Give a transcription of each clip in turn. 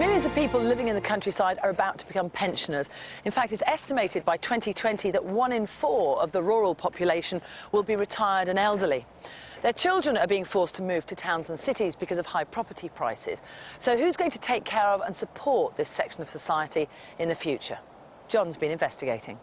Millions of people living in the countryside are about to become pensioners. In fact, it's estimated by 2020 that 1 in 4 of the rural population will be retired and elderly. Their children are being forced to move to towns and cities because of high property prices. So who's going to take care of and support this section of society in the future? John's been investigating.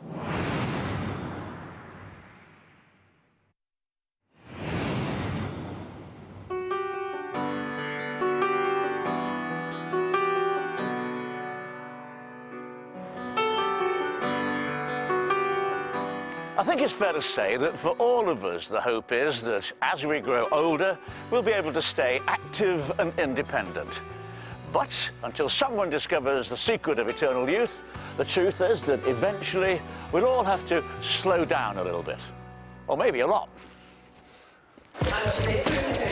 I think it's fair to say that for all of us, the hope is that as we grow older, we'll be able to stay active and independent. But until someone discovers the secret of eternal youth, the truth is that eventually we'll all have to slow down a little bit. Or maybe a lot.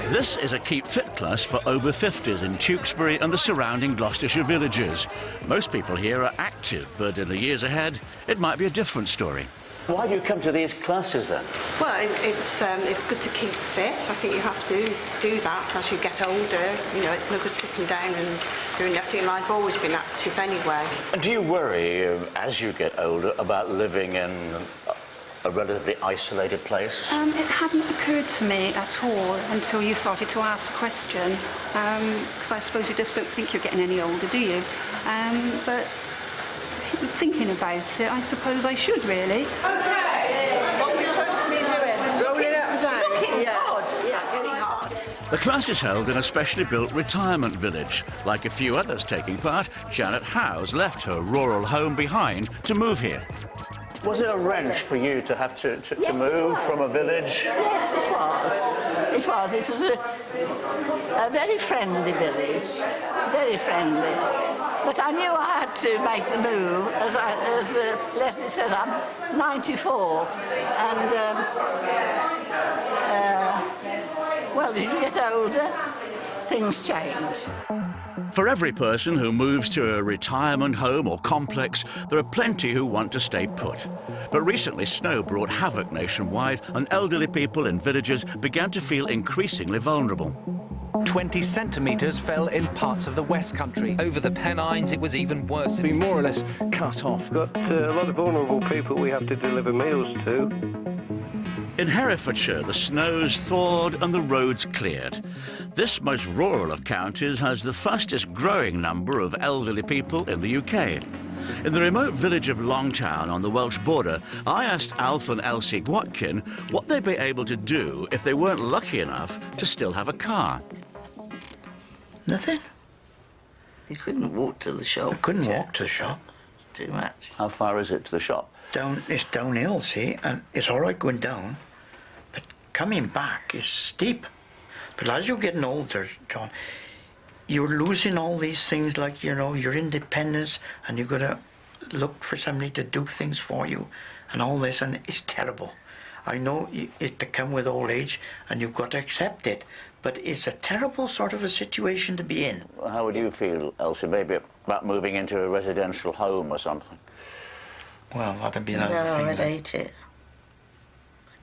This is a Keep Fit class for over 50s in Tewkesbury and the surrounding Gloucestershire villages. Most people here are active, but in the years ahead, it might be a different story. Why do you come to these classes then? Well, it's good to keep fit. I think you have to do that as you get older. You know, it's no good sitting down and doing nothing. I've always been active anyway. And do you worry, as you get older, about living in a relatively isolated place? It hadn't occurred to me at all until you started to ask the question, because I suppose you just don't think you're getting any older, do you? But thinking about it, I suppose I should, really. Okay, what we're supposed to be doing? Rolling up and down. Looking hard. Yeah, getting hard. The class is held in a specially built retirement village. Like a few others taking part, Janet Howes left her rural home behind to move here. Was it a wrench for you to have to move from a village? Yes, it was. It was. It was a very friendly village, very friendly. But I knew I had to make the move, as Leslie says, I'm 94, and well, as you get older, things change. For every person who moves to a retirement home or complex, there are plenty who want to stay put. But recently, snow brought havoc nationwide, and elderly people in villages began to feel increasingly vulnerable. 20 centimetres fell in parts of the West Country. Over the Pennines, it was even worse. It's been more or less cut off. Got a lot of vulnerable people we have to deliver meals to. In Herefordshire, the snows thawed and the roads cleared. This most rural of counties has the fastest growing number of elderly people in the UK. In the remote village of Longtown on the Welsh border, I asked Alf and Elsie Gwatkin what they'd be able to do if they weren't lucky enough to still have a car. Nothing. You couldn't walk to the shop. I couldn't walk to the shop. It's too much. How far is it to the shop? It's downhill, see, and it's all right going down, but coming back is steep. But as you're getting older, John, you're losing all these things like, you know, your independence, and you've got to look for somebody to do things for you and all this, and it's terrible. I know it to come with old age, and you've got to accept it, but it's a terrible sort of a situation to be in. How would you feel, Elsie, maybe about moving into a residential home or something? Well, that'd be another thing. No, I'd hate it.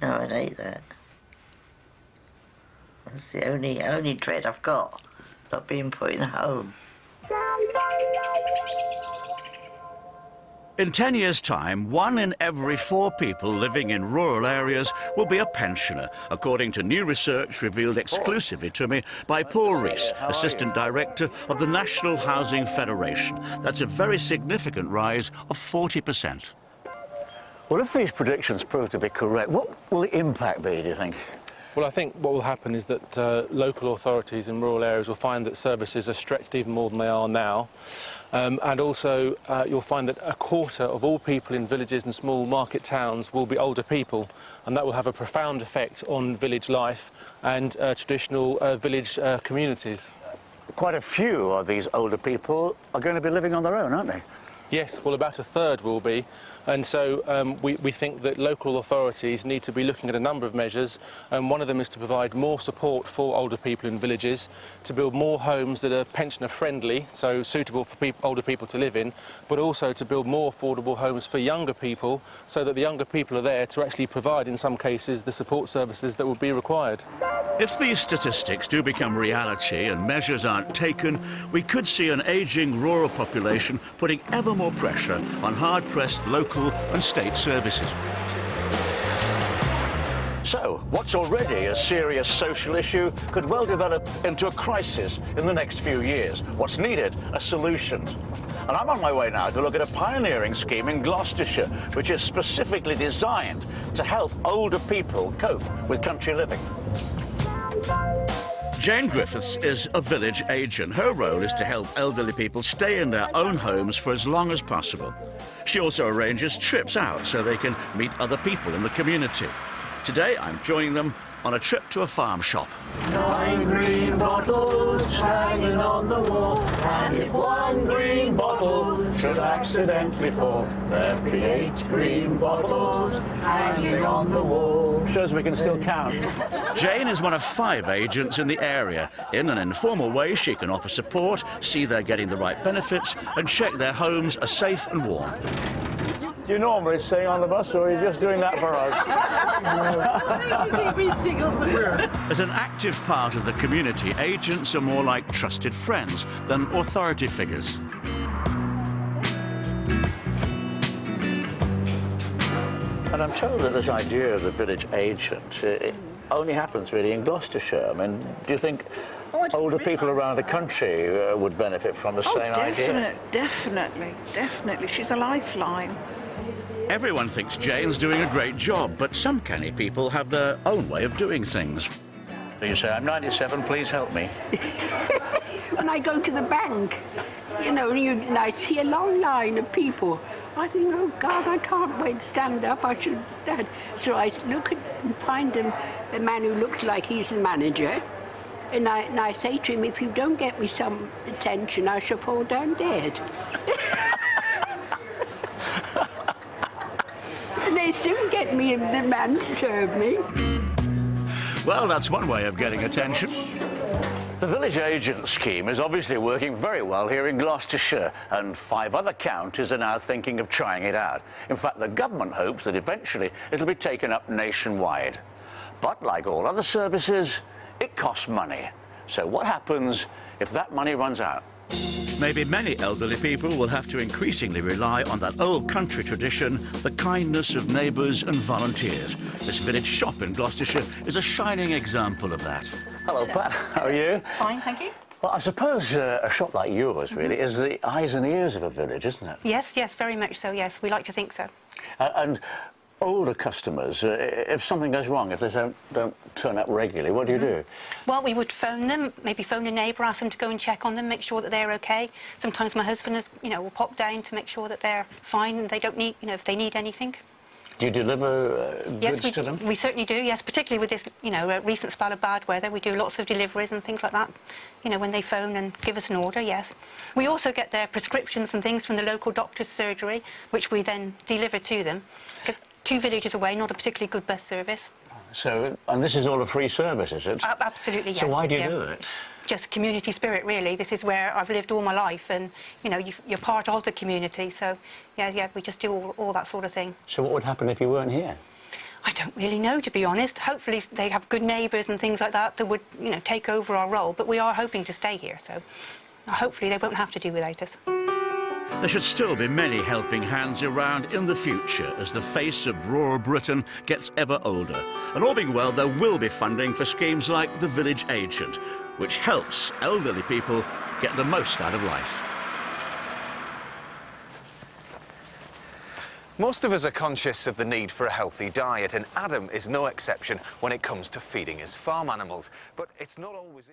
No, I'd hate that. That's the only dread I've got, not being put in a home. In 10 years' time, 1 in every 4 people living in rural areas will be a pensioner, according to new research revealed exclusively to me by Paul Rees, Assistant Director of the National Housing Federation. That's a very significant rise of 40%. Well, if these predictions prove to be correct, what will the impact be, do you think? Well, I think what will happen is that local authorities in rural areas will find that services are stretched even more than they are now. And also, you'll find that 1/4 of all people in villages and small market towns will be older people, and that will have a profound effect on village life and traditional village communities. Quite a few of these older people are going to be living on their own, aren't they? Yes, well, about 1/3 will be, and so we think that local authorities need to be looking at a number of measures, and one of them is to provide more support for older people in villages, to build more homes that are pensioner-friendly, so suitable for older people to live in, but also to build more affordable homes for younger people, so that the younger people are there to actually provide, in some cases, the support services that will be required. If these statistics do become reality and measures aren't taken, we could see an ageing rural population putting ever more pressure on hard-pressed local and state services. So, what's already a serious social issue could well develop into a crisis in the next few years. What's needed are solutions. And I'm on my way now to look at a pioneering scheme in Gloucestershire, which is specifically designed to help older people cope with country living. Jane Griffiths is a village agent. Her role is to help elderly people stay in their own homes for as long as possible. She also arranges trips out so they can meet other people in the community. Today, I'm joining them on a trip to a farm shop. 9 green bottles hanging on the wall, and if one green bottle should accidentally fall, there'd be 8 green bottles hanging on the wall. Shows we can still count. Jane is one of 5 agents in the area. In an informal way, she can offer support, see they're getting the right benefits, and check their homes are safe and warm. Do you normally sing on the bus, or are you just doing that for us? As an active part of the community, agents are more like trusted friends than authority figures. And I'm told that this idea of the village agent it only happens really in Gloucestershire. I mean, do you think older people around the country would benefit from the same idea? Definitely. She's a lifeline. Everyone thinks Jane's doing a great job, but some canny people have their own way of doing things. You say, I'm 97, please help me. When I go to the bank, you know, and I see a long line of people, I think, oh God, I can't wait to stand up, I should... So I look at and find a man who looks like he's the manager, and I say to him, if you don't get me some attention, I shall fall down dead. And they soon get me the man to serve me. Well, that's one way of getting attention. The village agent scheme is obviously working very well here in Gloucestershire, and 5 other counties are now thinking of trying it out. In fact, the government hopes that eventually it'll be taken up nationwide. But like all other services, it costs money. So what happens if that money runs out? Maybe many elderly people will have to increasingly rely on that old country tradition, the kindness of neighbours and volunteers. This village shop in Gloucestershire is a shining example of that. Hello, Pat. How are you? Fine, thank you. Well, I suppose a shop like yours, really, is the eyes and ears of a village, isn't it? Yes, very much so, yes. We like to think so. And older customers, if something goes wrong, if they don't turn up regularly, what do you do? Well, we would phone them, maybe phone a neighbour, ask them to go and check on them, make sure that they're OK. Sometimes my husband, will pop down to make sure that they're fine and they don't need, if they need anything. Do you deliver goods to them? We certainly do, yes, particularly with this, recent spell of bad weather. We do lots of deliveries and things like that, when they phone and give us an order, yes. We also get their prescriptions and things from the local doctor's surgery, which we then deliver to them. 2 villages away, not a particularly good bus service. So, and this is all a free service, is it? Absolutely, yes. So why do you do it? Just community spirit, really. This is where I've lived all my life, and, you're part of the community, so, yeah, we just do all that sort of thing. So what would happen if you weren't here? I don't really know, to be honest. Hopefully they have good neighbours and things like that would, take over our role, but we are hoping to stay here, so hopefully they won't have to do without us. There should still be many helping hands around in the future as the face of rural Britain gets ever older. And all being well, there will be funding for schemes like the Village Agent, which helps elderly people get the most out of life. Most of us are conscious of the need for a healthy diet, and Adam is no exception when it comes to feeding his farm animals. But it's not always...